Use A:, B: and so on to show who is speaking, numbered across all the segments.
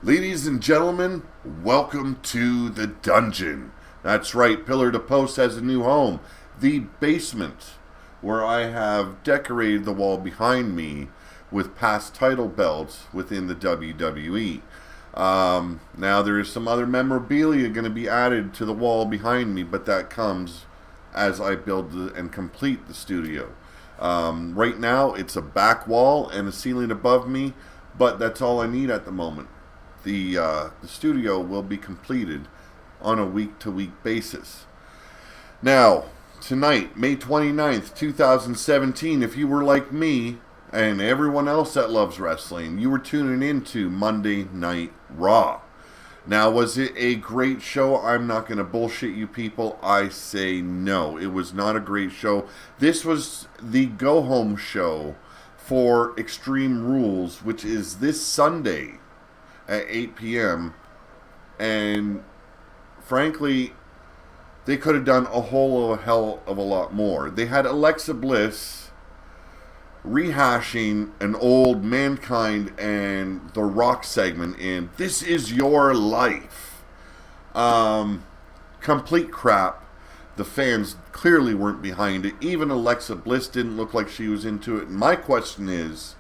A: Ladies and gentlemen, welcome to the dungeon. That's right, Pillar to Post has a new home, the basement, where I have decorated the wall behind me with past title belts within the WWE. Now there is some other memorabilia going to be added to the wall behind me, but that comes as I build and complete the studio. Right now it's a back wall and a ceiling above me, but that's all I need at the moment. The studio will be completed on a week-to-week basis. Now, tonight, May 29th, 2017, if you were like me and everyone else that loves wrestling, you were tuning into Monday Night Raw. Now, was it a great show? I'm not going to bullshit you people. I say no. It was not a great show. This was the go-home show for Extreme Rules, which is this Sunday at 8 p.m. And frankly, they could have done a whole hell of a lot more. They had Alexa Bliss rehashing an old Mankind and The Rock segment in This Is Your Life. Complete crap. The fans clearly weren't behind it. Even Alexa Bliss didn't look like she was into it. And my question is,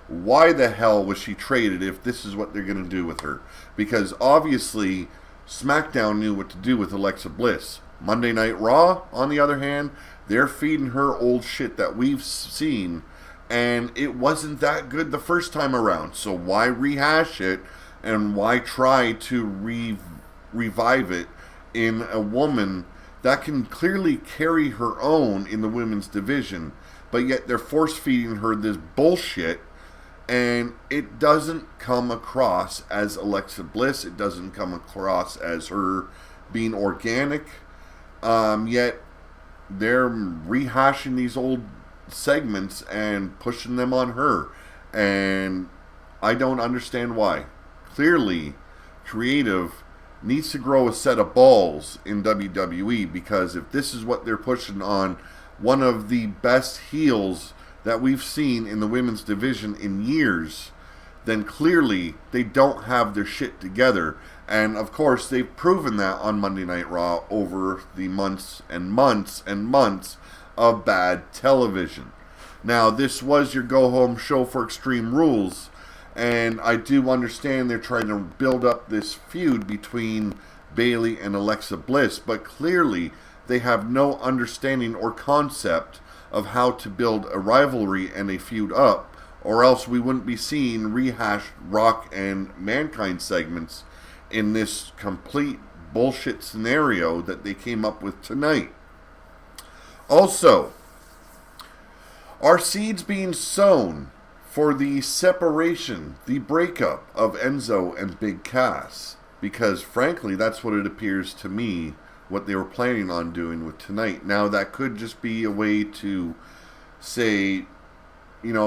A: why the hell was she traded if this is what they're going to do with her? Because obviously SmackDown knew what to do with Alexa Bliss. Monday Night Raw, on the other hand, they're feeding her old shit that we've seen, and it wasn't that good the first time around. So why rehash it, and why try to revive it in a woman that can clearly carry her own in the women's division, but yet they're force-feeding her this bullshit. And it doesn't come across as Alexa Bliss. It doesn't come across as her being organic. Yet they're rehashing these old segments and pushing them on her. And I don't understand why. Clearly, creative needs to grow a set of balls in WWE, because if this is what they're pushing on one of the best heels that we've seen in the women's division in years, then clearly they don't have their shit together. And of course, they've proven that on Monday Night Raw over the months and months and months of bad television. Now, this was your go-home show for Extreme Rules, and I do understand they're trying to build up this feud between Bayley and Alexa Bliss, but clearly they have no understanding or concept of how to build a rivalry and a feud up, or else we wouldn't be seeing rehashed Rock and Mankind segments in this complete bullshit scenario that they came up with tonight. Also, are seeds being sown for the separation, the breakup of Enzo and Big Cass? Because frankly, that's what it appears to me what they were planning on doing with tonight. Now, that could just be a way to, say,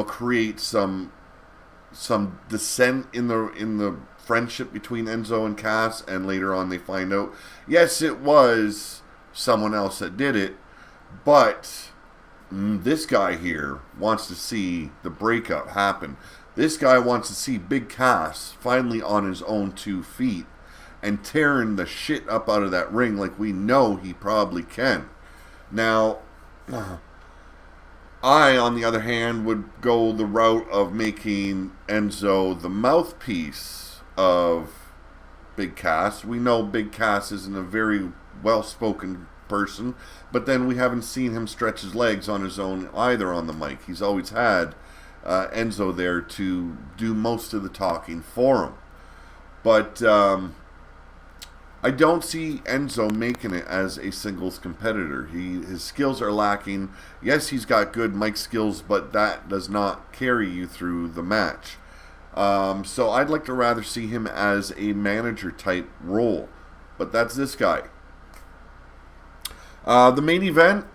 A: create some dissent in the friendship between Enzo and Cass, and later on they find out, yes, it was someone else that did it, but this guy here wants to see the breakup happen. This guy wants to see Big Cass finally on his own 2 feet and tearing the shit up out of that ring like we know he probably can. Now, I, on the other hand, would go the route of making Enzo the mouthpiece of Big Cass. We know Big Cass isn't a very well-spoken person, but then we haven't seen him stretch his legs on his own either on the mic. He's always had Enzo there to do most of the talking for him. But I don't see Enzo making it as a singles competitor. His skills are lacking. Yes, he's got good mic skills, but that does not carry you through the match. So I'd like to rather see him as a manager type role. But that's this guy. The main event,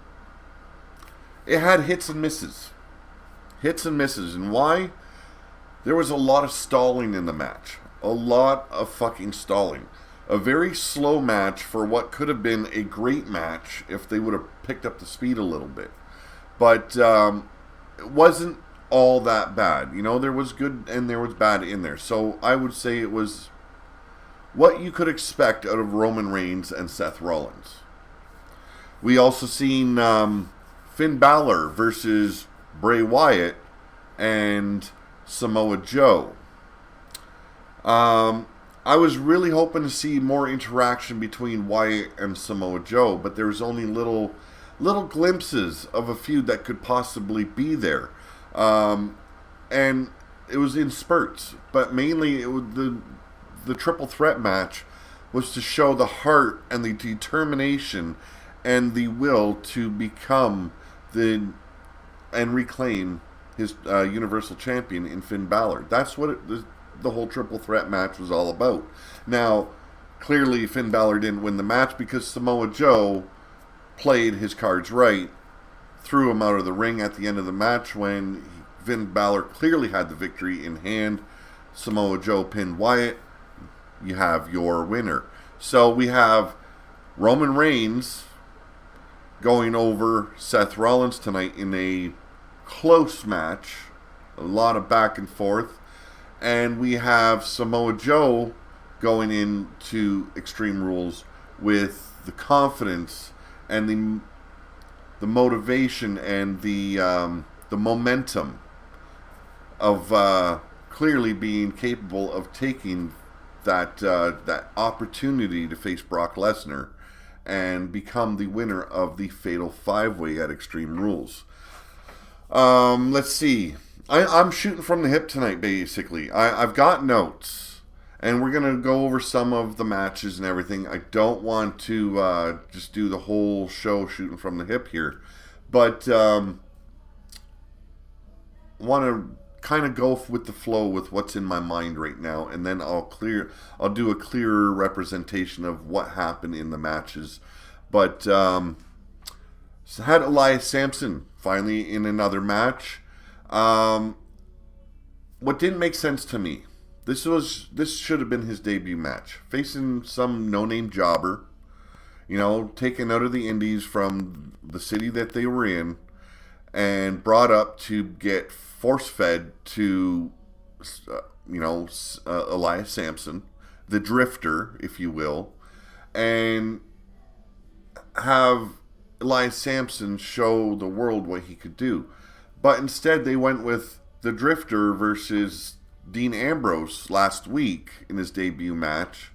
A: it had hits and misses. Hits and misses. And why? There was a lot of stalling in the match. A lot of fucking stalling. A very slow match for what could have been a great match if they would have picked up the speed a little bit. But it wasn't all that bad. You know, there was good and there was bad in there. So I would say it was what you could expect out of Roman Reigns and Seth Rollins. We also seen Finn Balor versus Bray Wyatt and Samoa Joe. I was really hoping to see more interaction between Wyatt and Samoa Joe, but there was only little glimpses of a feud that could possibly be there. And it was in spurts, but mainly it was the triple threat match was to show the heart and the determination and the will to become and reclaim his Universal Champion in Finn Balor. That's what the whole triple threat match was all about. Now, clearly Finn Balor didn't win the match because Samoa Joe played his cards right, threw him out of the ring at the end of the match when Finn Balor clearly had the victory in hand. Samoa Joe pinned Wyatt. You have your winner. So we have Roman Reigns going over Seth Rollins tonight in a close match. A lot of back and forth. And we have Samoa Joe going into Extreme Rules with the confidence and the motivation and the momentum of clearly being capable of taking that opportunity to face Brock Lesnar and become the winner of the Fatal 5-Way at Extreme Rules. Let's see. I'm shooting from the hip tonight, basically. I've got notes, and we're going to go over some of the matches and everything. I don't want to just do the whole show shooting from the hip here, but want to kind of go with the flow with what's in my mind right now, and then I'll do a clearer representation of what happened in the matches. But so had Elias Samson finally in another match. What didn't make sense to me, this should have been his debut match, facing some no-name jobber, taken out of the indies from the city that they were in and brought up to get force-fed to Elias Samson, the Drifter, if you will, and have Elias Samson show the world what he could do. But instead they went with the Drifter versus Dean Ambrose last week in his debut match.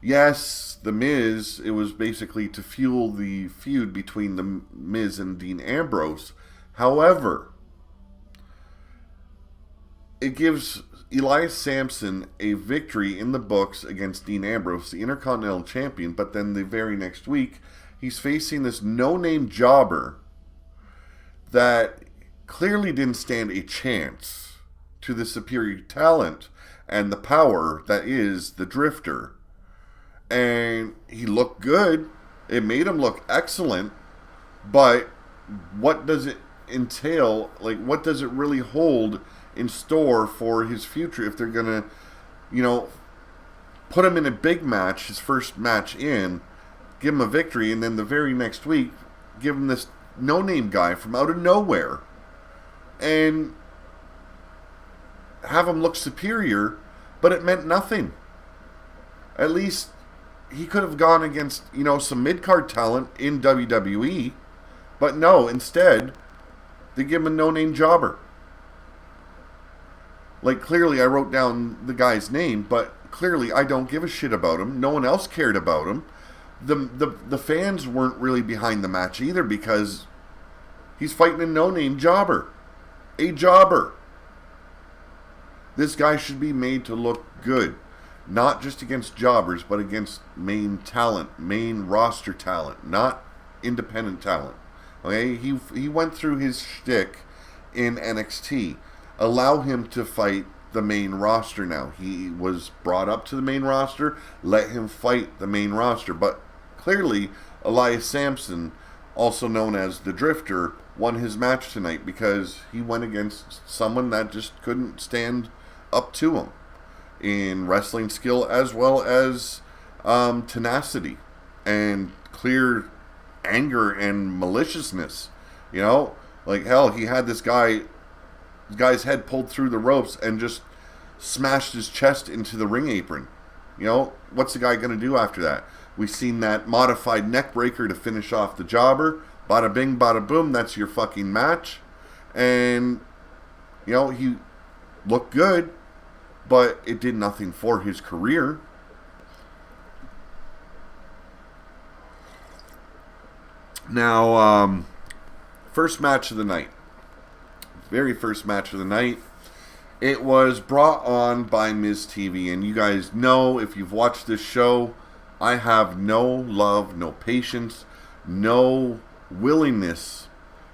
A: Yes, The Miz, it was basically to fuel the feud between The Miz and Dean Ambrose. However, it gives Elias Samson a victory in the books against Dean Ambrose, the Intercontinental Champion, but then the very next week, he's facing this no-name jobber that clearly didn't stand a chance to the superior talent and the power that is the Drifter. And he looked good. It made him look excellent. But what does it entail? Like, what does it really hold in store for his future if they're going to, put him in a big match, his first match in, give him a victory, and then the very next week, give him this no-name guy from out of nowhere and have him look superior, but it meant nothing. At least he could have gone against, some mid-card talent in WWE, but no, instead, they give him a no-name jobber. Like, clearly I wrote down the guy's name, but clearly I don't give a shit about him. No one else cared about him. The fans weren't really behind the match either because he's fighting a no-name jobber. A jobber. This guy should be made to look good. Not just against jobbers, but against main talent, main roster talent, not independent talent. Okay? He went through his shtick in NXT. Allow him to fight the main roster now. He was brought up to the main roster. Let him fight the main roster. But clearly, Elias Samson, also known as the Drifter, won his match tonight because he went against someone that just couldn't stand up to him in wrestling skill as well as tenacity and clear anger and maliciousness. Like hell, he had this guy The guy's head pulled through the ropes and just smashed his chest into the ring apron. You know, what's the guy going to do after that? We've seen that modified neck breaker to finish off the jobber. Bada bing, bada boom, that's your fucking match. And, you know, he looked good, but it did nothing for his career. Now, first match of the night. Very first match of the night. It was brought on by Miz TV, and you guys know, if you've watched this show, I have no love, no patience, no willingness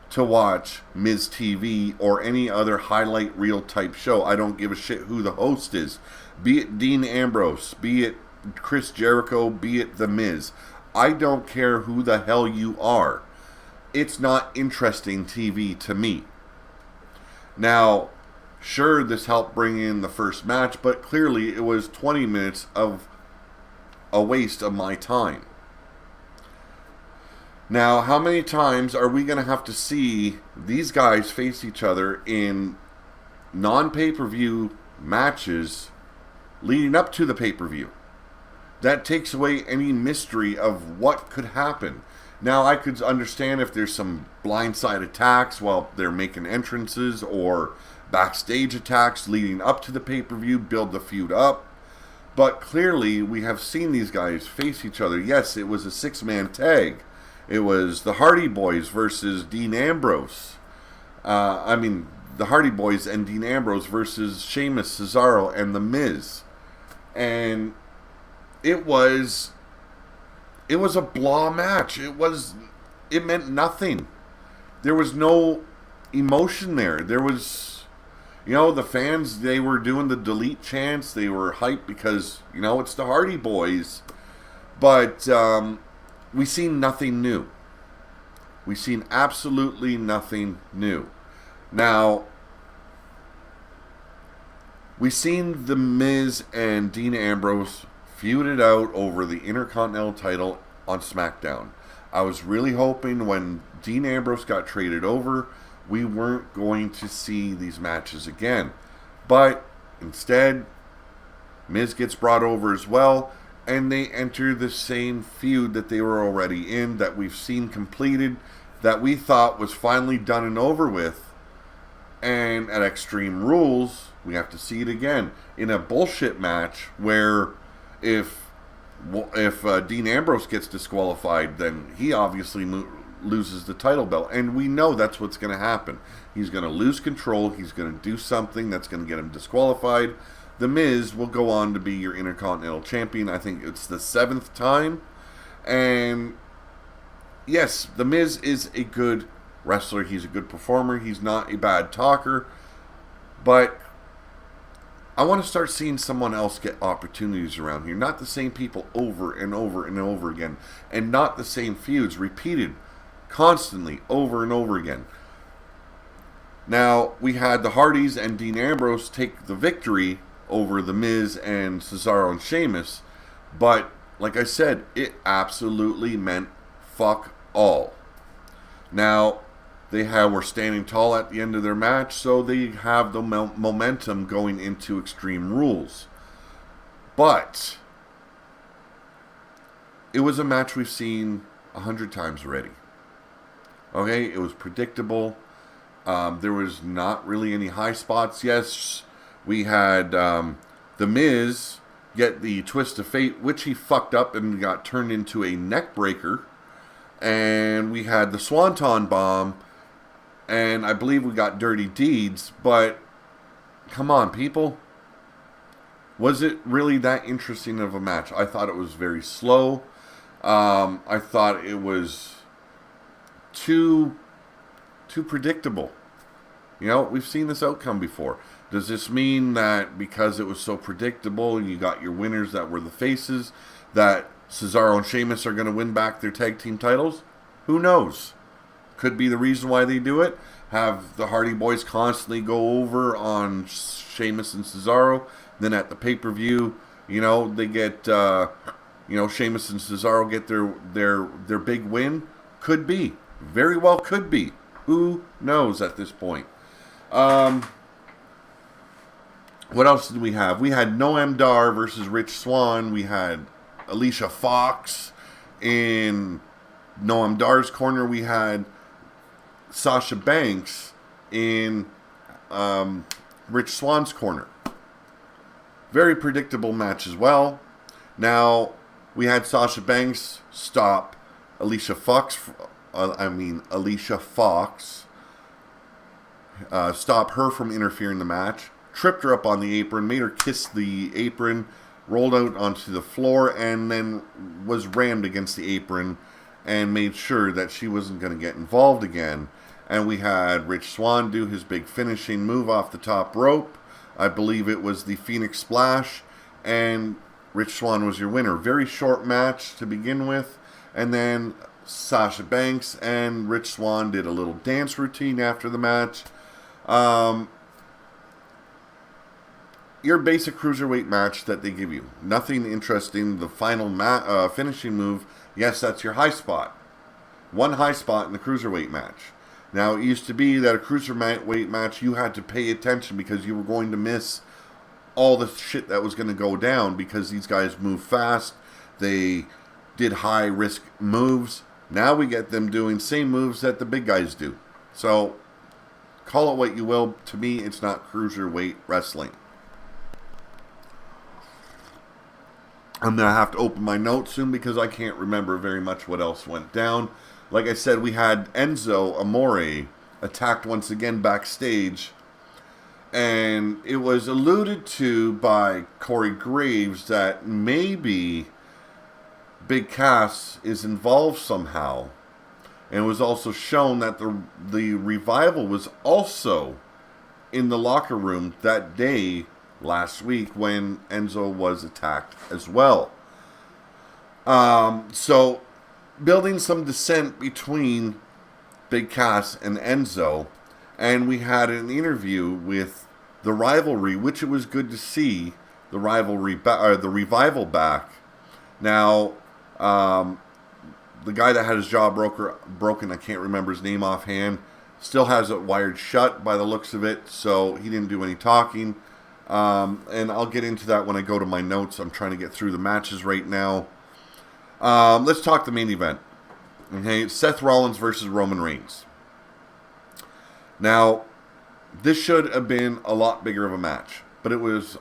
A: to watch Miz TV or any other highlight reel type show. I don't give a shit who the host is. Be it Dean Ambrose, be it Chris Jericho, be it The Miz. I don't care who the hell you are. It's not interesting TV to me. Now, sure, this helped bring in the first match, but clearly it was 20 minutes of a waste of my time. Now, how many times are we going to have to see these guys face each other in non-pay-per-view matches leading up to the pay-per-view? That takes away any mystery of what could happen. Now, I could understand if there's some blindside attacks while they're making entrances, or backstage attacks leading up to the pay-per-view, build the feud up. But clearly, we have seen these guys face each other. Yes, it was a six-man tag. It was the Hardy Boys versus Dean Ambrose. The Hardy Boys and Dean Ambrose versus Sheamus, Cesaro, and The Miz. And it was a blah match. It meant nothing. There was no emotion there. There was, the fans, they were doing the delete chants. They were hyped because, it's the Hardy Boys. But we seen nothing new. We seen absolutely nothing new. Now, we seen The Miz and Dean Ambrose feuded out over the Intercontinental title on SmackDown. I was really hoping when Dean Ambrose got traded over, we weren't going to see these matches again. But instead, Miz gets brought over as well, and they enter the same feud that they were already in, that we've seen completed, that we thought was finally done and over with. And at Extreme Rules, we have to see it again in a bullshit match where if Dean Ambrose gets disqualified, then he obviously loses the title belt. And we know that's what's going to happen. He's going to lose control. He's going to do something that's going to get him disqualified. The Miz will go on to be your Intercontinental Champion. I think it's the 7th time. And yes, The Miz is a good wrestler. He's a good performer. He's not a bad talker. But I want to start seeing someone else get opportunities around here. Not the same people over and over and over again. And not the same feuds repeated constantly over and over again. Now, we had the Hardys and Dean Ambrose take the victory over The Miz and Cesaro and Sheamus. But, like I said, it absolutely meant fuck all. Now, they were standing tall at the end of their match, so they have the momentum going into Extreme Rules. But it was a match we've seen 100 times already. Okay, it was predictable. There was not really any high spots. Yes, we had The Miz get the twist of fate, which he fucked up and got turned into a neck breaker. And we had the Swanton Bomb. And I believe we got Dirty Deeds. But, come on, people. Was it really that interesting of a match? I thought it was very slow. I thought it was too predictable. We've seen this outcome before. Does this mean that because it was so predictable, you got your winners that were the faces, that Cesaro and Sheamus are going to win back their tag team titles? Who knows? Could be the reason why they do it. Have the Hardy Boys constantly go over on Sheamus and Cesaro. Then at the pay-per-view, they get, Sheamus and Cesaro get their big win. Could be. Very well could be. Who knows at this point? What else did we have? We had Noam Dar versus Rich Swann. We had Alicia Fox in Noam Dar's corner. We had Sasha Banks in Rich Swann's corner. Very predictable match as well. Now, we had Sasha Banks stop Alicia Fox. Stop her from interfering in the match. Tripped her up on the apron, made her kiss the apron, rolled out onto the floor, and then was rammed against the apron and made sure that she wasn't going to get involved again. And we had Rich Swann do his big finishing move off the top rope. I believe it was the Phoenix Splash, and Rich Swann was your winner. Very short match to begin with, and then Sasha Banks and Rich Swann did a little dance routine after the match. Your basic cruiserweight match that they give you. Nothing interesting. The final finishing move, yes, that's your high spot. One high spot in the cruiserweight match. Now, it used to be that a cruiserweight match, you had to pay attention because you were going to miss all the shit that was going to go down because these guys move fast. They did high-risk moves. Now we get them doing same moves that the big guys do. So, call it what you will. To me, it's not cruiserweight wrestling. I'm going to have to open my notes soon because I can't remember very much what else went down. Like I said, we had Enzo Amore attacked once again backstage. And it was alluded to by Corey Graves that maybe Big Cass is involved somehow. And it was also shown that the Revival was also in the locker room that day last week when Enzo was attacked as well. So, building some dissent between Big Cass and Enzo, and we had an interview with the Rivalry, which it was good to see the the Revival back. Now, the guy that had his jaw broken, I can't remember his name offhand, still has it wired shut by the looks of it, so he didn't do any talking. And I'll get into that when I go to my notes. I'm trying to get through the matches right now. Let's talk the main event. Okay, Seth Rollins versus Roman Reigns. Now, this should have been a lot bigger of a match, but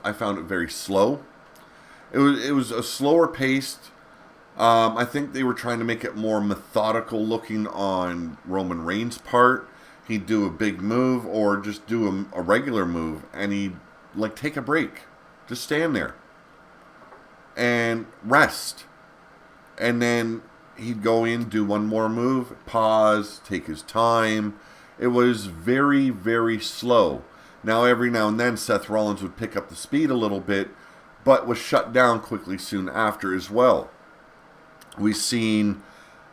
A: I found it very slow. It was a slower paced. I think they were trying to make it more methodical looking on Roman Reigns' part. He'd do a big move or just do a regular move, and he'd take a break. Just stand there and rest. And then he'd go in, do one more move, pause, take his time. It was very, very slow. Now, every now and then, Seth Rollins would pick up the speed a little bit, but was shut down quickly soon after as well. We've seen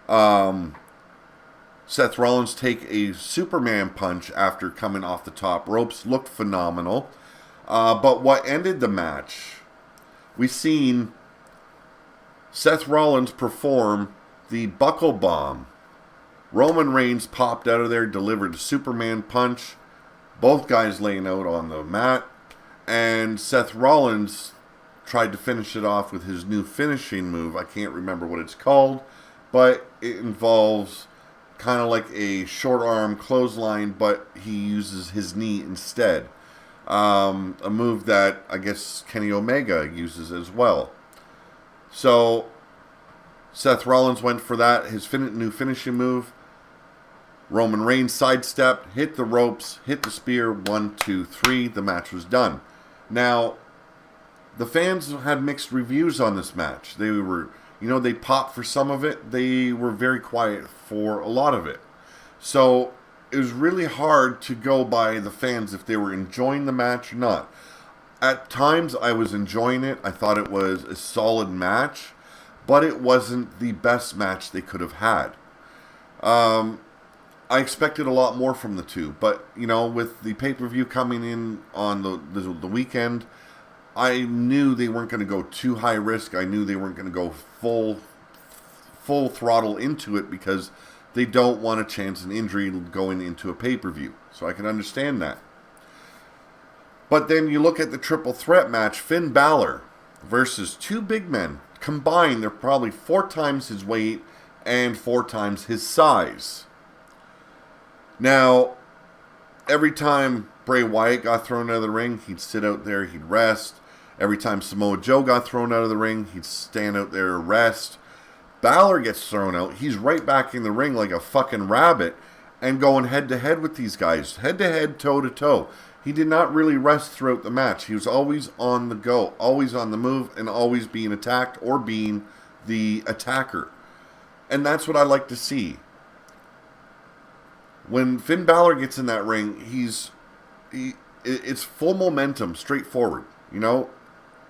A: Seth Rollins take a Superman punch after coming off the top ropes. Looked phenomenal. But what ended the match, we've seen Seth Rollins perform the buckle bomb. Roman Reigns popped out of there, delivered a Superman punch. Both guys laying out on the mat. And Seth Rollins tried to finish it off with his new finishing move. I can't remember what it's called, but it involves kind of like a short arm clothesline, but he uses his knee instead. A move that I guess Kenny Omega uses as well. So Seth Rollins went for that, his new finishing move. Roman Reigns sidestepped, hit the ropes, hit the spear, 1, 2, 3. The match was done. Now, the fans had mixed reviews on this match. They were, they popped for some of it. They were very quiet for a lot of it. So it was really hard to go by the fans if they were enjoying the match or not. At times, I was enjoying it. I thought it was a solid match, but it wasn't the best match they could have had. I expected a lot more from the two, but, with the pay-per-view coming in on the weekend, I knew they weren't going to go too high risk. I knew they weren't going to go full throttle into it because they don't want to chance an injury going into a pay-per-view. So I can understand that. But then you look at the triple threat match, Finn Balor versus two big men. Combined, they're probably 4 times his weight and 4 times his size. Now, every time Bray Wyatt got thrown out of the ring, he'd sit out there, he'd rest. Every time Samoa Joe got thrown out of the ring, he'd stand out there and rest. Balor gets thrown out, he's right back in the ring like a fucking rabbit and going head-to-head with these guys. Head-to-head, toe-to-toe. He did not really rest throughout the match. He was always on the go, always on the move, and always being attacked or being the attacker. And that's what I like to see. When Finn Balor gets in that ring, it's full momentum, straightforward. You know,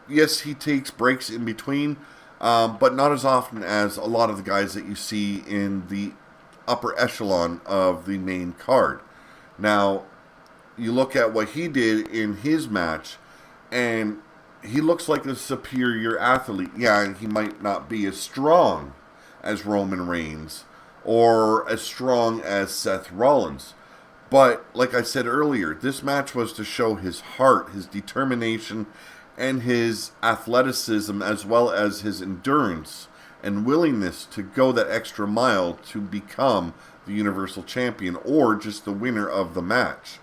A: yes, he takes breaks in between, but not as often as a lot of the guys that you see in the upper echelon of the main card. Now, you look at what he did in his match, and he looks like a superior athlete. Yeah, he might not be as strong as Roman Reigns or as strong as Seth Rollins. But, like I said earlier, this match was to show his heart, his determination, and his athleticism, as well as his endurance and willingness to go that extra mile to become the Universal Champion or just the winner of the match.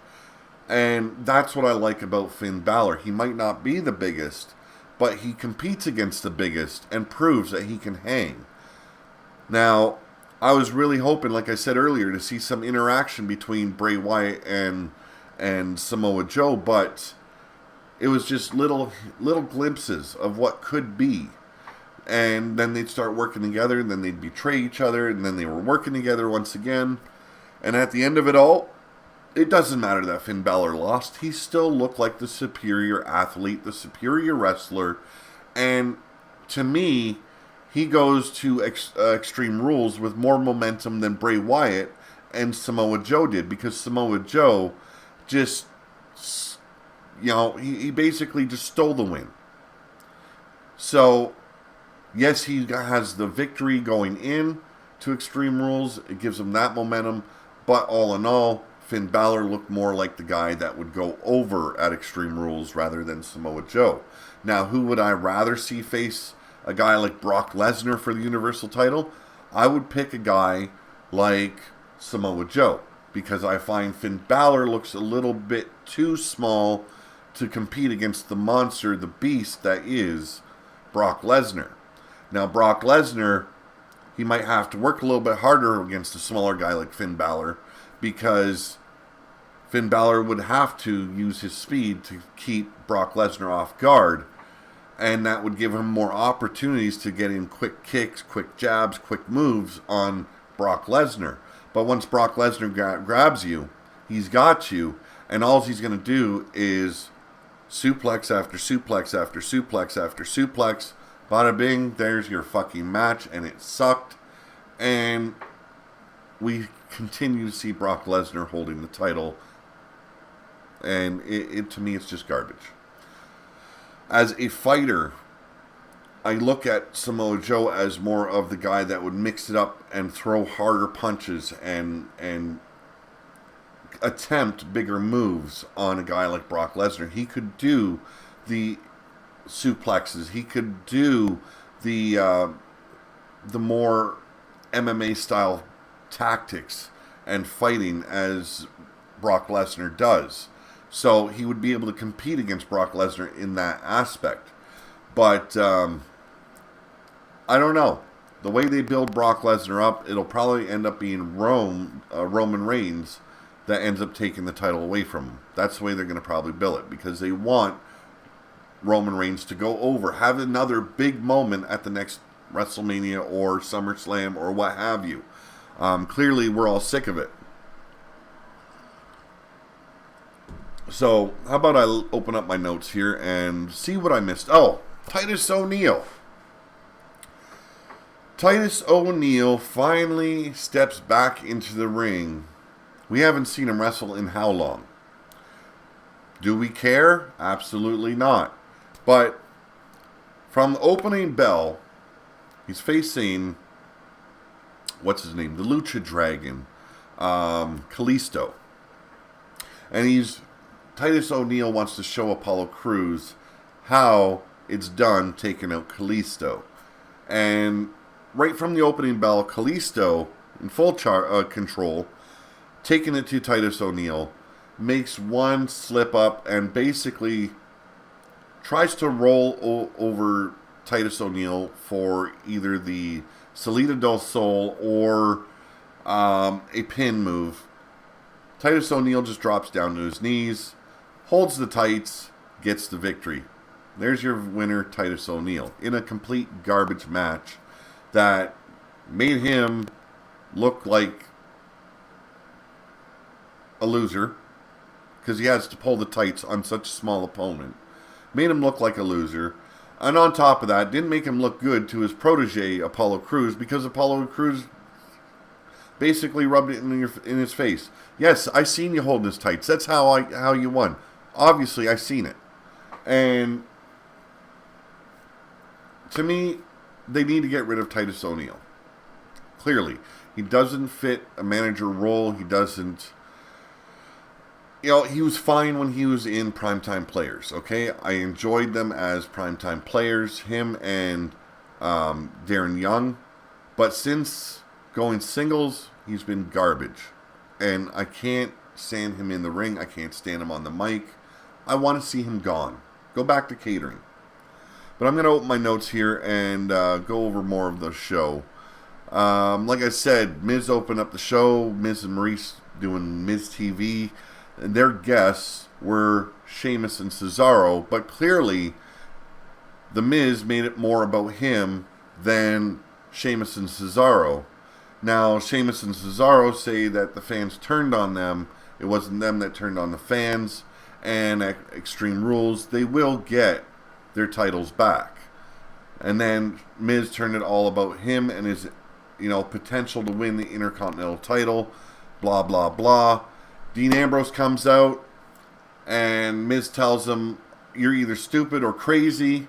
A: And that's what I like about Finn Balor. He might not be the biggest, but he competes against the biggest and proves that he can hang. Now, I was really hoping, like I said earlier, to see some interaction between Bray Wyatt and Samoa Joe, but it was just little glimpses of what could be. And then they'd start working together, and then they'd betray each other, and then they were working together once again. And at the end of it all, it doesn't matter that Finn Balor lost. He still looked like the superior athlete, the superior wrestler. And to me, he goes to Extreme Rules with more momentum than Bray Wyatt and Samoa Joe did. Because Samoa Joe just, you know, he basically just stole the win. So, yes, he has the victory going in to Extreme Rules. It gives him that momentum. But all in all, Finn Balor looked more like the guy that would go over at Extreme Rules rather than Samoa Joe. Now, who would I rather see face a guy like Brock Lesnar for the Universal title? I would pick a guy like Samoa Joe, because I find Finn Balor looks a little bit too small to compete against the monster, the beast that is Brock Lesnar. Now, Brock Lesnar, he might have to work a little bit harder against a smaller guy like Finn Balor, because Finn Balor would have to use his speed to keep Brock Lesnar off guard, and that would give him more opportunities to get in quick kicks, quick jabs, quick moves on Brock Lesnar. But once Brock Lesnar grabs you, he's got you, and all he's going to do is suplex after suplex after suplex after suplex. Bada bing, there's your fucking match, and it sucked. And we continue to see Brock Lesnar holding the title, and it to me, it's just garbage. As a fighter, I look at Samoa Joe as more of the guy that would mix it up and throw harder punches and attempt bigger moves on a guy like Brock Lesnar. He could do the suplexes. He could do the more MMA style tactics and fighting as Brock Lesnar does. So he would be able to compete against Brock Lesnar in that aspect. But I don't know. The way they build Brock Lesnar up, it'll probably end up being Roman Reigns that ends up taking the title away from him. That's the way they're going to probably build it, because they want Roman Reigns to go over, have another big moment at the next WrestleMania or SummerSlam or what have you. Clearly, we're all sick of it. So, how about I open up my notes here and see what I missed? Oh, Titus O'Neil. Titus O'Neil finally steps back into the ring. We haven't seen him wrestle in how long? Do we care? Absolutely not. But from the opening bell, he's facing, what's his name? The Lucha Dragon, Kalisto. And he's Titus O'Neil wants to show Apollo Crews how it's done taking out Kalisto. And right from the opening bell, Kalisto, in full control, taking it to Titus O'Neil, makes one slip up and basically tries to roll over Titus O'Neil for either the Salida del Sol or a pin move. Titus O'Neil just drops down to his knees, holds the tights, gets the victory. There's your winner, Titus O'Neil, in a complete garbage match that made him look like a loser because he has to pull the tights on such a small opponent. Made him look like a loser. And on top of that, didn't make him look good to his protege, Apollo Crews, because Apollo Crews basically rubbed it in his face. Yes, I seen you holding his tights. That's how you won. Obviously, I seen it. And to me, they need to get rid of Titus O'Neil. Clearly. He doesn't fit a manager role. He doesn't... he was fine when he was in Primetime Players, okay? I enjoyed them as Primetime Players, him and Darren Young. But since going singles, he's been garbage. And I can't stand him in the ring. I can't stand him on the mic. I want to see him gone. Go back to catering. But I'm going to open my notes here and go over more of the show. Like I said, Miz opened up the show. Miz and Maurice doing Miz TV. And their guests were Sheamus and Cesaro. But clearly, the Miz made it more about him than Sheamus and Cesaro. Now, Sheamus and Cesaro say that the fans turned on them. It wasn't them that turned on the fans. And at Extreme Rules, they will get their titles back. And then Miz turned it all about him and his, potential to win the Intercontinental title. Blah, blah, blah. Dean Ambrose comes out and Miz tells him, you're either stupid or crazy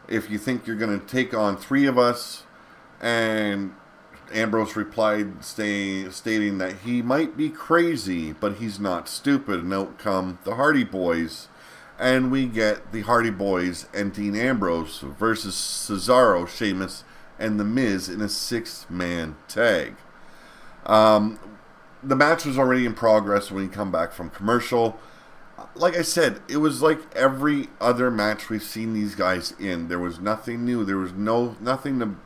A: if you think you're going to take on three of us. And Ambrose replied stating that he might be crazy, but he's not stupid. And out come the Hardy Boys. And we get the Hardy Boys and Dean Ambrose versus Cesaro, Sheamus, and The Miz in a 6-man tag. The match was already in progress when we come back from commercial. Like I said, it was like every other match we've seen these guys in. There was nothing new. There was nothing to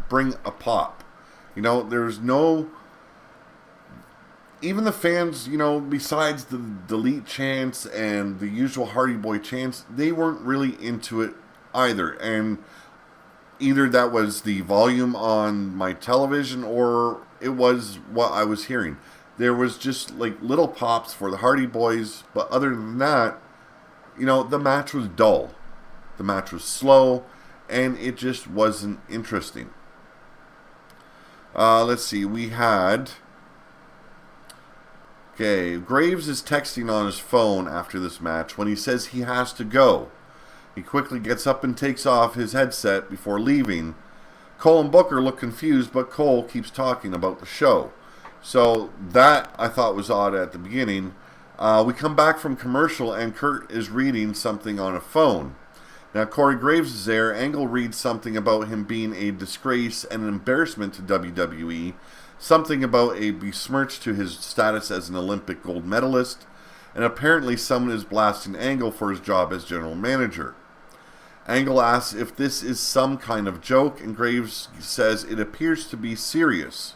A: bring a pop. There was no... Even the fans, besides the delete chants and the usual Hardy Boy chants, they weren't really into it either. And either that was the volume on my television or it was what I was hearing. There was just like little pops for the Hardy Boys, but other than that, the match was dull. The match was slow, and it just wasn't interesting. Let's see, we had... Okay, Graves is texting on his phone after this match when he says he has to go. He quickly gets up and takes off his headset before leaving. Cole and Booker look confused, but Cole keeps talking about the show. So that I thought was odd at the beginning. We come back from commercial and Kurt is reading something on a phone. Now Corey Graves is there. Angle reads something about him being a disgrace and an embarrassment to WWE. Something about a besmirch to his status as an Olympic gold medalist. And apparently someone is blasting Angle for his job as general manager. Angle asks if this is some kind of joke, and Graves says it appears to be serious.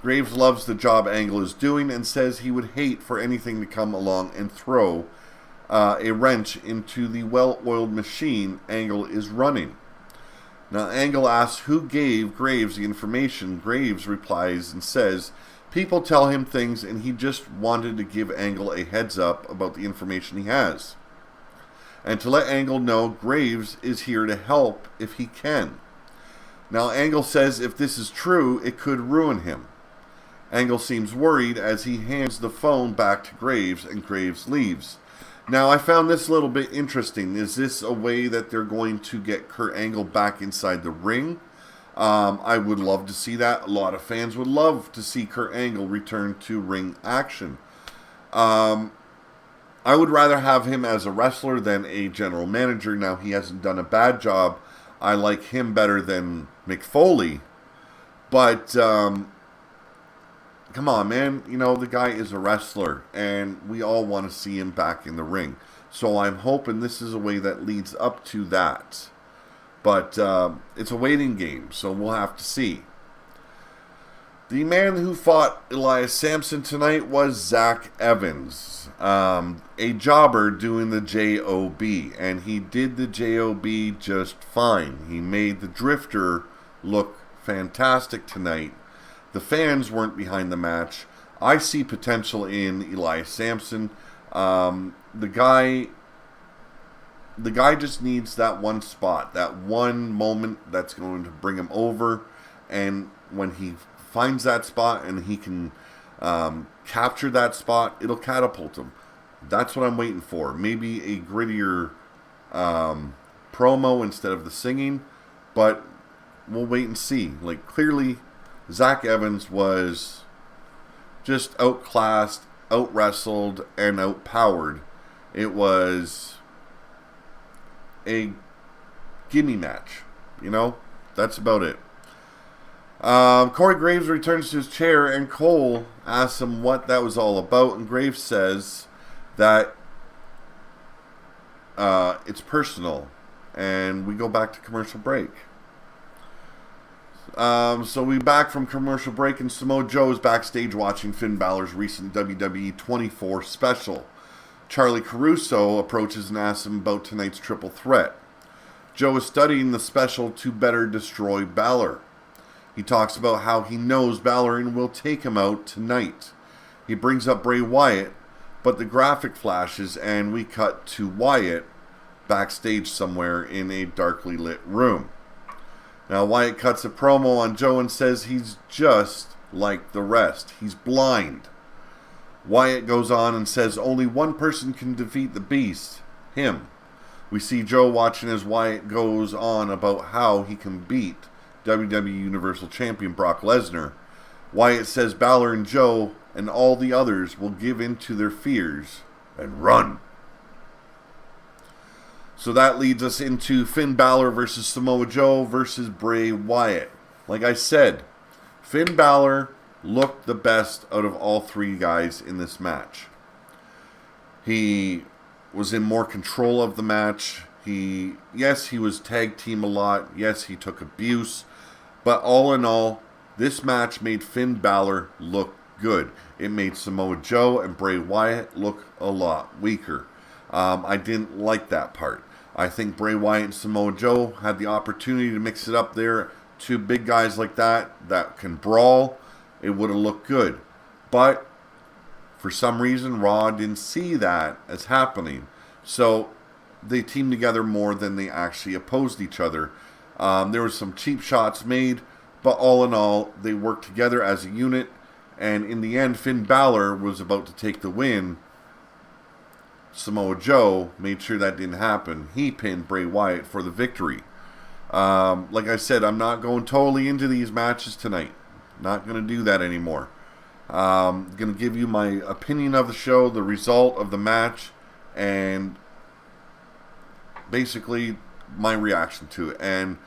A: Graves loves the job Angle is doing and says he would hate for anything to come along and throw a wrench into the well-oiled machine Angle is running. Now Angle asks who gave Graves the information. Graves replies and says people tell him things and he just wanted to give Angle a heads up about the information he has. And to let Angle know Graves is here to help if he can. Now Angle says if this is true, it could ruin him. Angle seems worried as he hands the phone back to Graves and Graves leaves. Now, I found this a little bit interesting. Is this a way that they're going to get Kurt Angle back inside the ring? I would love to see that. A lot of fans would love to see Kurt Angle return to ring action. I would rather have him as a wrestler than a general manager. Now, he hasn't done a bad job. I like him better than Mick Foley. But, come on, man. You know, the guy is a wrestler, and we all want to see him back in the ring. So I'm hoping this is a way that leads up to that. But it's a waiting game, so we'll have to see. The man who fought Elias Sampson tonight was Zach Evans, a jobber doing the JOB, and he did the JOB just fine. He made the Drifter look fantastic tonight. The fans weren't behind the match. I see potential in Elias Sampson. The guy just needs that one spot, that one moment that's going to bring him over, and when he finds that spot and he can capture that spot, it'll catapult him. That's what I'm waiting for. Maybe a grittier promo instead of the singing, but we'll wait and see. Like, clearly, Zach Evans was just outclassed, out-wrestled, and outpowered. It was a gimme match, you know? That's about it. Corey Graves returns to his chair, and Cole asks him what that was all about, and Graves says that it's personal, and we go back to commercial break. So we back from commercial break, and Samoa Joe is backstage watching Finn Balor's recent WWE 24 special. Charlie Caruso approaches and asks him about tonight's triple threat. Joe is studying the special to better destroy Balor. He talks about how he knows Balor and will take him out tonight. He brings up Bray Wyatt, but the graphic flashes and we cut to Wyatt backstage somewhere in a darkly lit room. Now Wyatt cuts a promo on Joe and says he's just like the rest. He's blind. Wyatt goes on and says only one person can defeat the Beast, him. We see Joe watching as Wyatt goes on about how he can beat WWE Universal Champion Brock Lesnar. Wyatt says Balor and Joe and all the others will give in to their fears and run. So that leads us into Finn Balor versus Samoa Joe versus Bray Wyatt. Like I said, Finn Balor looked the best out of all three guys in this match. He was in more control of the match. Yes, he was tag team a lot. Yes, he took abuse. But all in all, this match made Finn Balor look good. It made Samoa Joe and Bray Wyatt look a lot weaker. I didn't like that part. I think Bray Wyatt and Samoa Joe had the opportunity to mix it up there. Two big guys like that can brawl. It would have looked good. But for some reason, Raw didn't see that as happening. So they teamed together more than they actually opposed each other. There were some cheap shots made, but all in all, they worked together as a unit. And in the end, Finn Balor was about to take the win. Samoa Joe made sure that didn't happen. He pinned Bray Wyatt for the victory. Like I said, I'm not going totally into these matches tonight. Not going to do that anymore. I'm going to give you my opinion of the show, the result of the match, and basically my reaction to it. And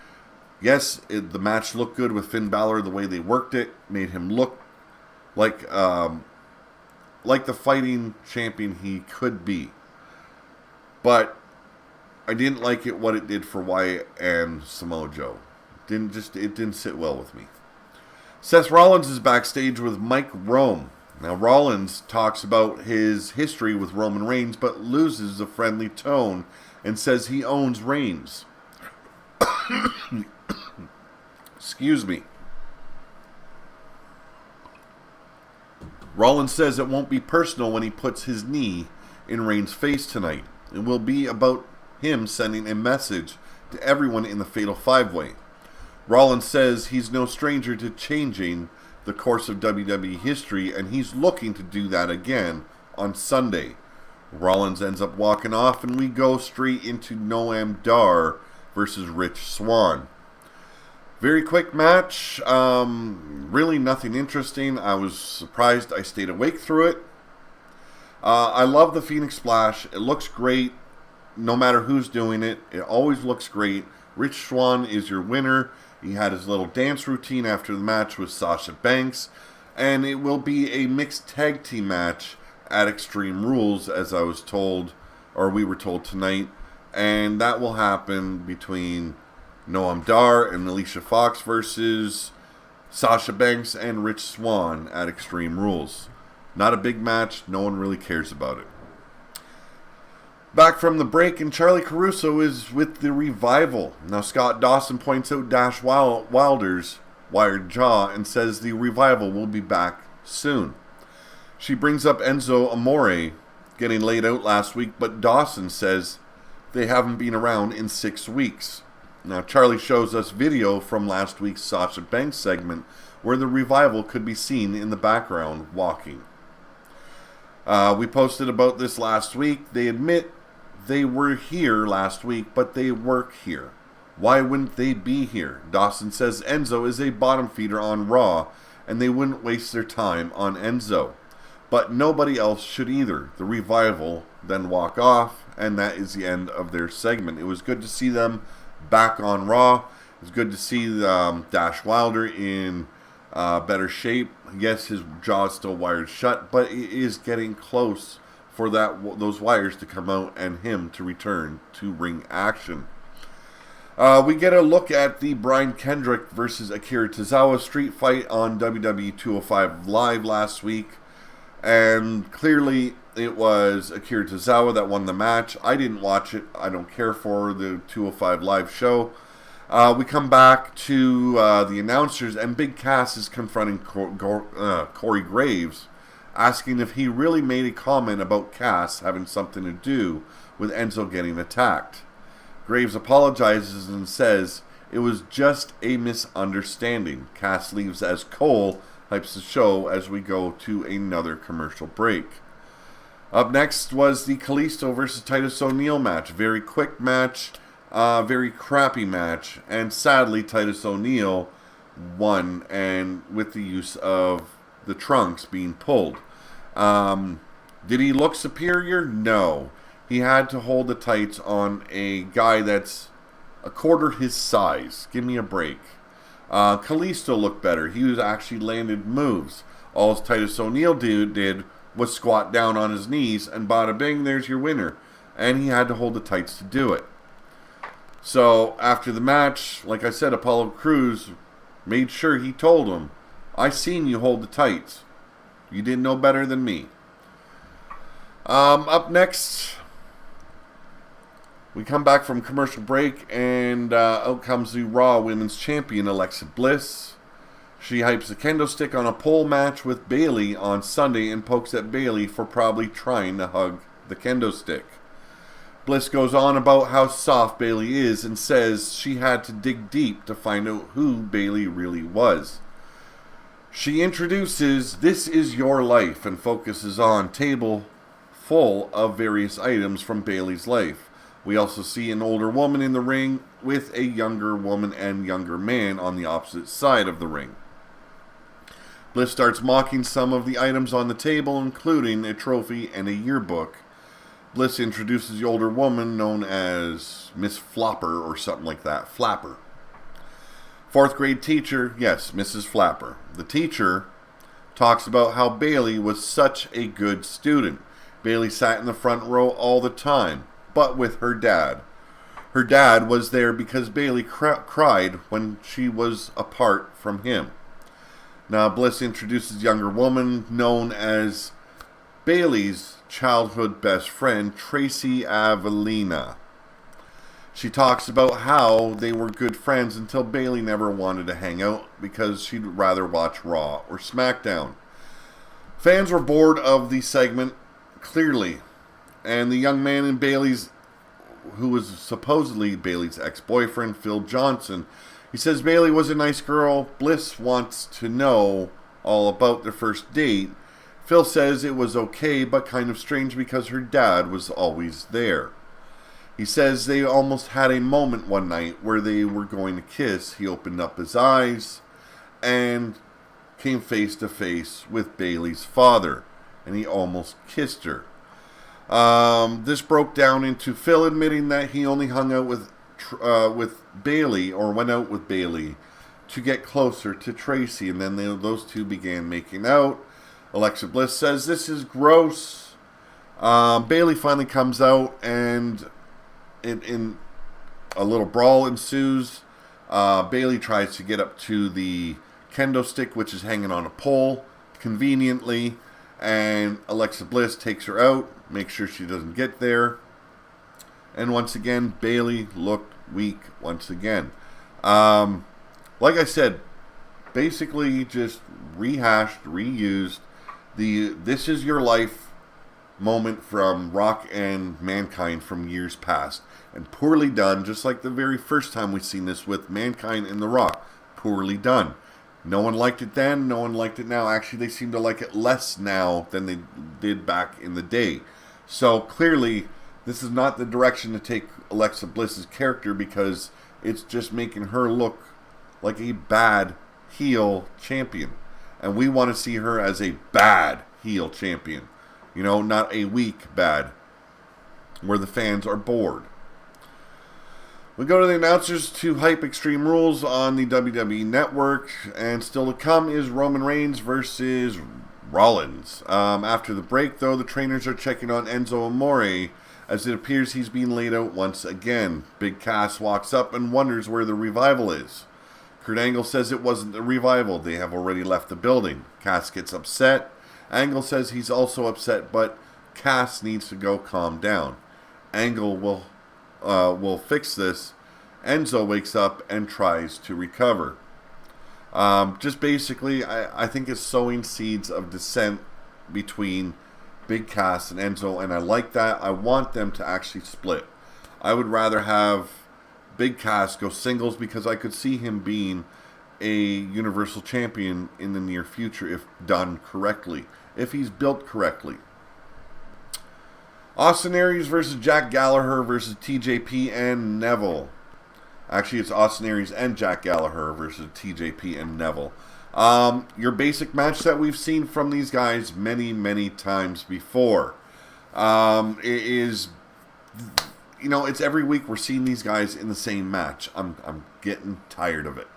A: yes, the match looked good with Finn Balor. The way they worked it made him look like the fighting champion he could be. But I didn't like it what it did for Wyatt and Samoa Joe. It didn't sit well with me. Seth Rollins is backstage with Mike Rome. Now Rollins talks about his history with Roman Reigns, but loses the friendly tone and says he owns Reigns. Excuse me. Rollins says it won't be personal when he puts his knee in Reigns' face tonight. It will be about him sending a message to everyone in the Fatal 5-Way. Rollins says he's no stranger to changing the course of WWE history, and he's looking to do that again on Sunday. Rollins ends up walking off, and we go straight into Noam Dar versus Rich Swann. Very quick match. Really nothing interesting. I was surprised I stayed awake through it. I love the Phoenix Splash. It looks great no matter who's doing it. It always looks great. Rich Swann is your winner. He had his little dance routine after the match with Sasha Banks. And it will be a mixed tag team match at Extreme Rules, as I was told, or we were told tonight. And that will happen between Noam Dar and Alicia Fox versus Sasha Banks and Rich Swann at Extreme Rules. Not a big match. No one really cares about it. Back from the break, and Charlie Caruso is with the Revival. Now Scott Dawson points out Dash Wilder's wired jaw and says the Revival will be back soon. She brings up Enzo Amore getting laid out last week, but Dawson says they haven't been around in 6 weeks. Now Charlie shows us video from last week's Sasha Banks segment where the Revival could be seen in the background walking. We posted about this last week. They admit they were here last week, but they work here. Why wouldn't they be here? Dawson says Enzo is a bottom feeder on Raw, and they wouldn't waste their time on Enzo. But nobody else should either. The Revival then walk off, and that is the end of their segment. It was good to see them back on Raw. It was good to see Dash Wilder in better shape. Yes, his jaw is still wired shut, but it is getting close for those wires to come out and him to return to ring action. We get a look at the Brian Kendrick versus Akira Tozawa street fight on WWE 205 Live last week. And clearly it was Akira Tozawa that won the match. I didn't watch it. I don't care for the 205 Live show. We come back to the announcers, and Big Cass is confronting Corey Graves, asking if he really made a comment about Cass having something to do with Enzo getting attacked. Graves apologizes and says it was just a misunderstanding. Cass leaves as Cole hypes the show as we go to another commercial break. Up next was the Kalisto versus Titus O'Neil match. Very quick match, very crappy match, and sadly Titus O'Neil won, and with the use of the trunks being pulled. Did he look superior? No. He had to hold the tights on a guy that's a quarter his size. Give me a break. Kalisto looked better. He was actually landed moves. All Titus O'Neil did was squat down on his knees, and bada bing, there's your winner. And he had to hold the tights to do it. So after the match, like I said, Apollo Crews made sure he told him, I seen you hold the tights. You didn't know better than me. Up next, we come back from commercial break, and out comes the Raw Women's Champion, Alexa Bliss. She hypes the kendo stick on a pole match with Bayley on Sunday and pokes at Bayley for probably trying to hug the kendo stick. Bliss goes on about how soft Bayley is and says she had to dig deep to find out who Bayley really was. She introduces This Is Your Life and focuses on table full of various items from Bayley's life. We also see an older woman in the ring with a younger woman and younger man on the opposite side of the ring. Bliss starts mocking some of the items on the table, including a trophy and a yearbook. Bliss introduces the older woman known as Miss Flopper or something like that. Flapper. 4th grade teacher, yes, Mrs. Flapper. The teacher talks about how Bayley was such a good student. Bayley sat in the front row all the time, but with her dad. Her dad was there because Bayley cried when she was apart from him. Now Bliss introduces a younger woman known as Bayley's childhood best friend, Tracy Avelina. She talks about how they were good friends until Bayley never wanted to hang out because she'd rather watch Raw or SmackDown. Fans were bored of the segment, clearly, and the young man in Bayley's, who was supposedly Bayley's ex-boyfriend, Phil Johnson, he says Bayley was a nice girl. Bliss wants to know all about their first date. Phil says it was okay, but kind of strange because her dad was always there. He says they almost had a moment one night where they were going to kiss. He opened up his eyes and came face to face with Bayley's father, and he almost kissed her. This broke down into Phil admitting that he only hung out with Bayley, or went out with Bayley, to get closer to Tracy, and then those two began making out. Alexa Bliss says this is gross. Bayley finally comes out, and in a little brawl ensues. Bayley tries to get up to the kendo stick, which is hanging on a pole conveniently, and Alexa Bliss takes her out, makes sure she doesn't get there. And once again, Bayley looked weak once again. Like I said, basically just rehashed, reused the "this is your life" moment from Rock and Mankind from years past. And poorly done, just like the very first time we seen this with Mankind and The Rock. Poorly done. No one liked it then, no one liked it now. Actually, they seem to like it less now than they did back in the day. So clearly, this is not the direction to take Alexa Bliss's character, because it's just making her look like a bad heel champion. And we want to see her as a bad heel champion. You know, not a weak bad, where the fans are bored. We go to the announcers to hype Extreme Rules on the WWE Network, and still to come is Roman Reigns versus Rollins. After the break, though, the trainers are checking on Enzo Amore, as it appears he's being laid out once again. Big Cass walks up and wonders where the Revival is. Kurt Angle says it wasn't the Revival, they have already left the building. Cass gets upset. Angle says he's also upset, but Cass needs to go calm down. Angle will fix this. Enzo wakes up and tries to recover. Just basically, I think it's sowing seeds of dissent between Big Cass and Enzo, and I like that. I want them to actually split. I would rather have Big Cass go singles, because I could see him being a Universal Champion in the near future if done correctly, if he's built correctly. Austin Aries versus Jack Gallagher versus TJP and Neville. Actually, it's Austin Aries and Jack Gallagher versus TJP and Neville. Your basic match that we've seen from these guys many, many times before. It is, it's every week we're seeing these guys in the same match. I'm getting tired of it.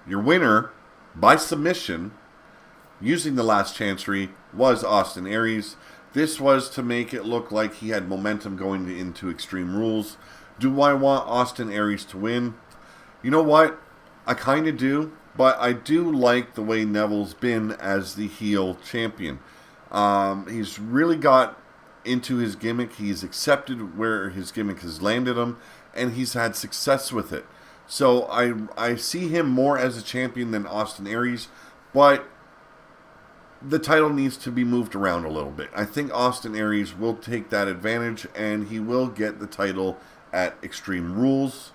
A: Your winner, by submission, using the last chancery, was Austin Aries. This was to make it look like he had momentum going into Extreme Rules. Do I want Austin Aries to win? You know what? I kind of do, but I do like the way Neville's been as the heel champion. He's really got into his gimmick. He's accepted where his gimmick has landed him, and he's had success with it. So I see him more as a champion than Austin Aries, but the title needs to be moved around a little bit. I think Austin Aries will take that advantage, and he will get the title at Extreme Rules.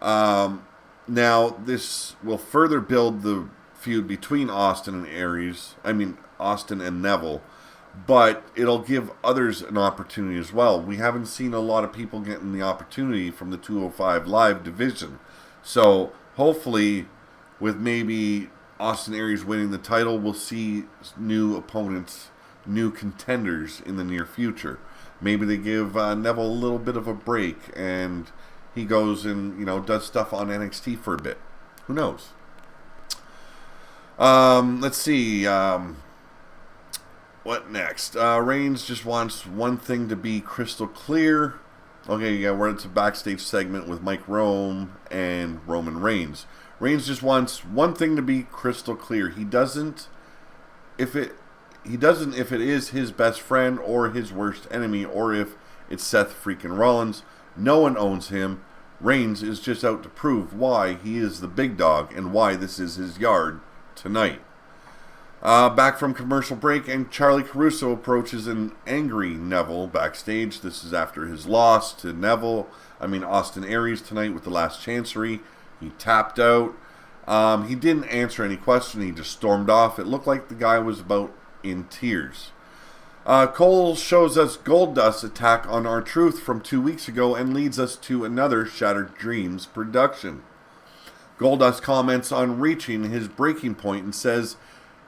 A: Now, this will further build the feud between Austin and Neville, but it'll give others an opportunity as well. We haven't seen a lot of people getting the opportunity from the 205 Live division. So, hopefully, with maybe Austin Aries winning the title, we'll see new opponents, new contenders in the near future. Maybe they give Neville a little bit of a break, and he goes and, does stuff on NXT for a bit. Who knows? Let's see. What next? Reigns just wants one thing to be crystal clear. Okay, yeah, we're into a backstage segment with Mike Rome and Roman Reigns. Reigns just wants one thing to be crystal clear. He doesn't if it is his best friend or his worst enemy, or if it's Seth freaking Rollins. No one owns him. Reigns is just out to prove why he is the big dog and why this is his yard tonight. Back from commercial break, and Charlie Caruso approaches an angry Neville backstage. This is after his loss to Austin Aries tonight with the last chancery. He tapped out. He didn't answer any question. He just stormed off. It looked like the guy was about in tears. Cole shows us Goldust's attack on R-Truth from 2 weeks ago and leads us to another Shattered Dreams production. Goldust comments on reaching his breaking point and says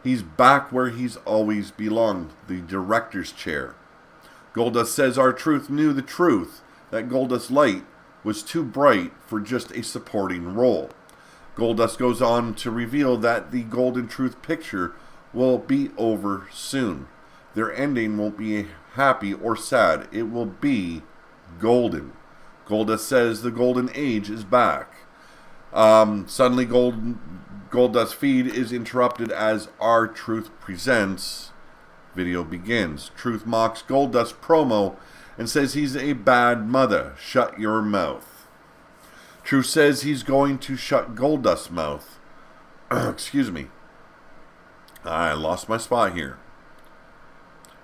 A: He's back where he's always belonged, the director's chair. Goldust says R-Truth knew the truth, that Goldust Light was too bright for just a supporting role. Goldust goes on to reveal that the Golden Truth picture will be over soon. Their ending won't be happy or sad. It will be golden. Goldust says the Golden Age is back. Suddenly, Goldust feed is interrupted as R-Truth presents. Video begins. Truth mocks Goldust promo and says he's a bad mother. Shut your mouth. Truth says he's going to shut Goldust's mouth. Excuse me. I lost my spot here.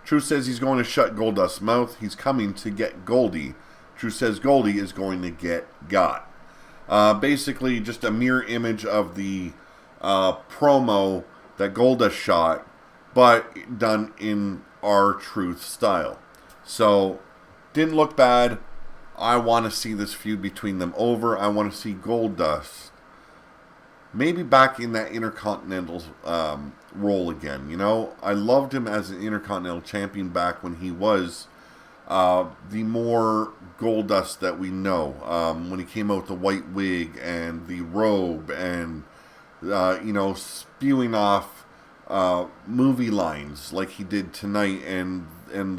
A: Truth says he's going to shut Goldust's mouth. He's coming to get Goldie. Truth says Goldie is going to get got. Basically, just a mirror image of the promo that Goldust shot, but done in R-Truth style. So, didn't look bad. I want to see this feud between them over. I want to see Goldust maybe back in that Intercontinental role again. You know, I loved him as an Intercontinental Champion back when he was the more Goldust that we know. When he came out with the white wig and the robe and, spewing off movie lines like he did tonight and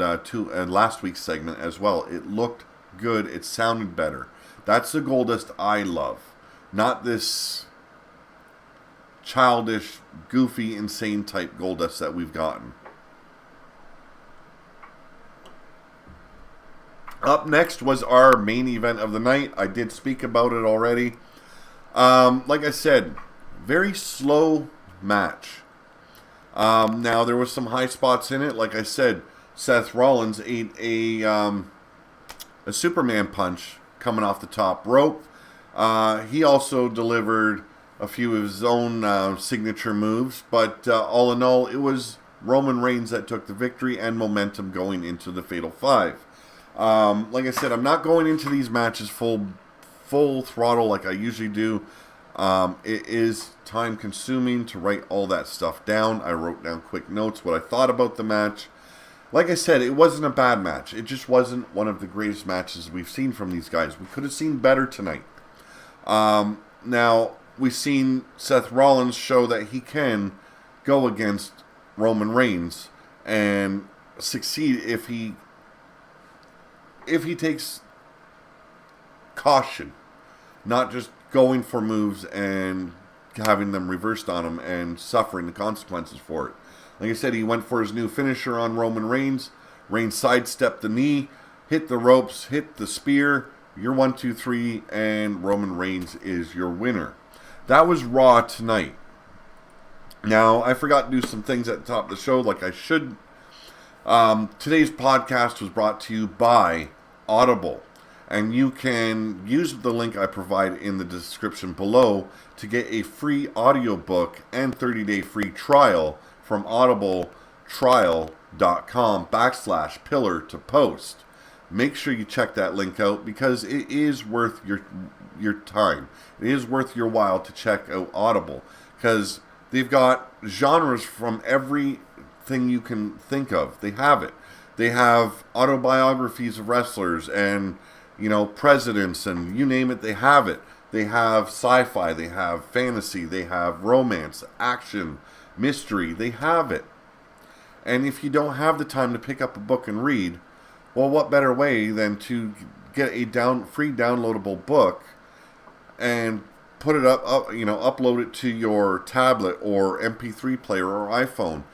A: last week's segment as well. It looked good. It sounded better. That's the Goldust I love. Not this childish, goofy, insane type Goldust that we've gotten. Up next was our main event of the night. I did speak about it already. Like I said, very slow match. Now, there was some high spots in it. Like I said, Seth Rollins ate a Superman punch coming off the top rope. He also delivered a few of his own signature moves. But all in all, it was Roman Reigns that took the victory and momentum going into the Fatal 5. Like I said, I'm not going into these matches full throttle like I usually do. It is time consuming to write all that stuff down. I wrote down quick notes, what I thought about the match. Like I said, it wasn't a bad match. It just wasn't one of the greatest matches we've seen from these guys. We could have seen better tonight. Now, we've seen Seth Rollins show that he can go against Roman Reigns and succeed if he takes caution, not just going for moves and having them reversed on him and suffering the consequences for it. Like I said, he went for his new finisher on Roman Reigns. Reigns sidestepped the knee, hit the ropes, hit the spear. You're 1, 2, 3, and Roman Reigns is your winner. That was Raw tonight. Now, I forgot to do some things at the top of the show like I should. Today's podcast was brought to you by Audible. And you can use the link I provide in the description below to get a free audiobook and 30-day free trial from audibletrial.com/pillar to post. Make sure you check that link out because it is worth your time. It is worth your while to check out Audible because they've got genres from everything you can think of. They have it. They have autobiographies of wrestlers and presidents, and you name it, they have it. They have sci-fi, they have fantasy, they have romance, action, mystery, they have it. And if you don't have the time to pick up a book and read, well, what better way than to get a free downloadable book and put it upload it to your tablet or MP3 player or iPhone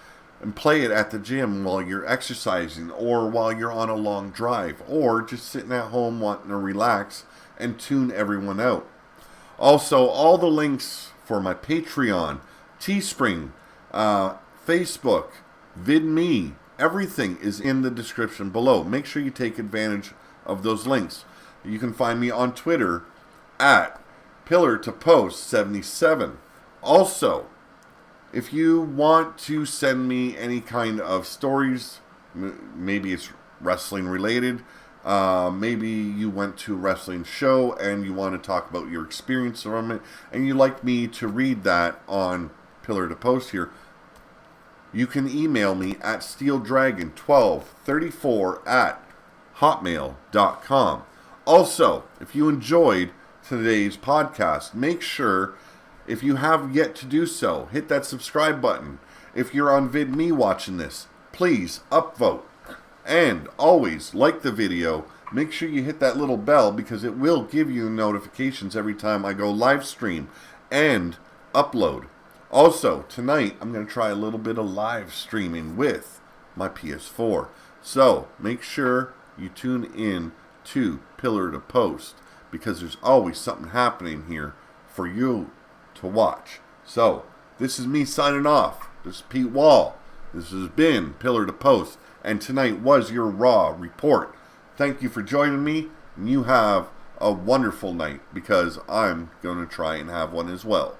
A: and play it at the gym while you're exercising or while you're on a long drive or just sitting at home wanting to relax and tune everyone out. Also, all the links for my Patreon, Teespring, Facebook, VidMe, everything is in the description below. Make sure you take advantage of those links. You can find me on Twitter at PillarToPost77. Also, if you want to send me any kind of stories, maybe it's wrestling related, maybe you went to a wrestling show and you want to talk about your experience from it, and you'd like me to read that on Pillar to Post here, you can email me at steeldragon1234@hotmail.com. Also, if you enjoyed today's podcast, make sure, if you have yet to do so, hit that subscribe button. If you're on VidMe watching this, please upvote. And always like the video. Make sure you hit that little bell because it will give you notifications every time I go live stream and upload. Also, tonight I'm going to try a little bit of live streaming with my PS4. So, make sure you tune in to Pillar to Post because there's always something happening here for you to watch. So, this is me signing off. This is Pete Wall. This has been Pillar to Post. And tonight was your Raw report. Thank you for joining me. And you have a wonderful night because I'm going to try and have one as well.